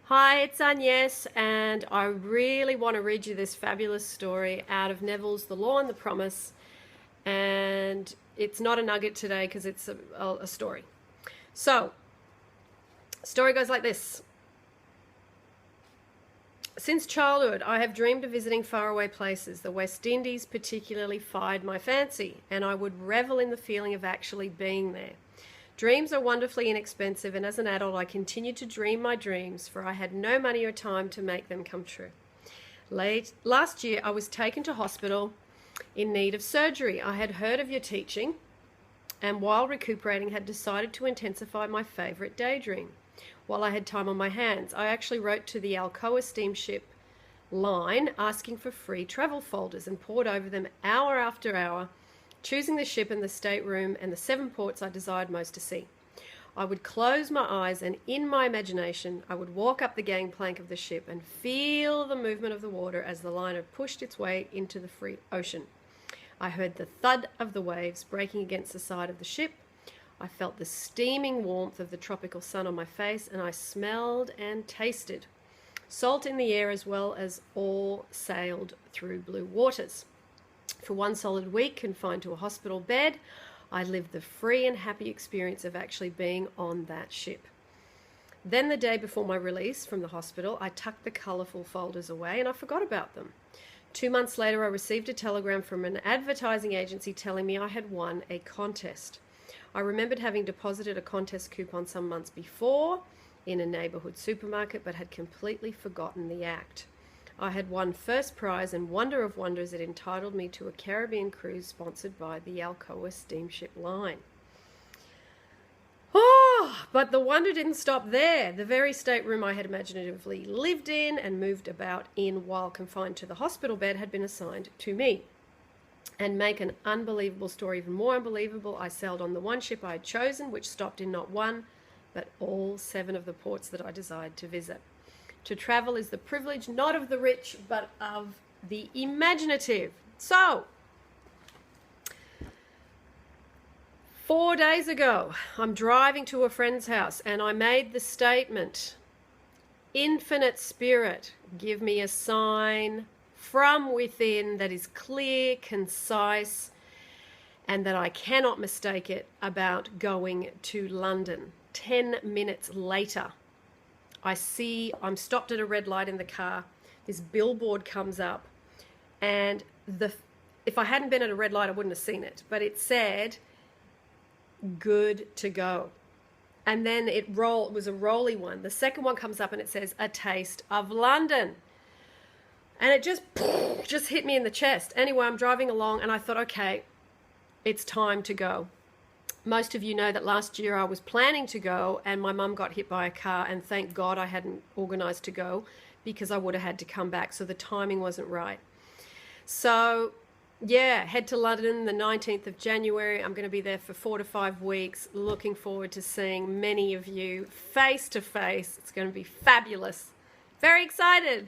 Hi, it's Agnes, and I really want to read you this fabulous story out of Neville's The Law and the Promise. And it's not a nugget today because it's a story. So, story goes like this. Since childhood, I have dreamed of visiting faraway places. The West Indies particularly fired my fancy, and I would revel in the feeling of actually being there. Dreams are wonderfully inexpensive, and as an adult I continued to dream my dreams, for I had no money or time to make them come true. Last year I was taken to hospital in need of surgery. I had heard of your teaching, and while recuperating had decided to intensify my favourite daydream. While I had time on my hands, I actually wrote to the Alcoa steamship line asking for free travel folders and pored over them hour after hour, choosing the ship and the stateroom and the 7 ports I desired most to see. I would close my eyes and in my imagination I would walk up the gangplank of the ship and feel the movement of the water as the liner pushed its way into the free ocean. I heard the thud of the waves breaking against the side of the ship. I felt the steaming warmth of the tropical sun on my face, and I smelled and tasted salt in the air as well as all sailed through blue waters. For 1 solid week, confined to a hospital bed, I lived the free and happy experience of actually being on that ship. Then the day before my release from the hospital, I tucked the colourful folders away and I forgot about them. 2 months later, I received a telegram from an advertising agency telling me I had won a contest. I remembered having deposited a contest coupon some months before in a neighbourhood supermarket, but had completely forgotten the act. I had won first prize, and wonder of wonders, it entitled me to a Caribbean cruise sponsored by the Alcoa steamship line. But the wonder didn't stop there. The very stateroom I had imaginatively lived in and moved about in while confined to the hospital bed had been assigned to me. And make an unbelievable story even more unbelievable, I sailed on the one ship I had chosen, which stopped in not one, but all 7 of the ports that I desired to visit. To travel is the privilege not of the rich, but of the imaginative. So, 4 days ago, I'm driving to a friend's house and I made the statement, Infinite Spirit, give me a sign from within that is clear, concise, and that I cannot mistake it about going to London. 10 minutes later, I'm stopped at a red light in the car. This billboard comes up, and if I hadn't been at a red light, I wouldn't have seen it, but it said, good to go. And then it was a rolly one. The second one comes up and it says, a taste of London. And it just hit me in the chest. Anyway, I'm driving along and I thought, okay, it's time to go. Most of you know that last year I was planning to go and my mum got hit by a car, and thank God I hadn't organised to go because I would have had to come back, so the timing wasn't right. So yeah, head to London the 19th of January. I'm going to be there for 4 to 5 weeks. Looking forward to seeing many of you face to face. It's going to be fabulous. Very excited.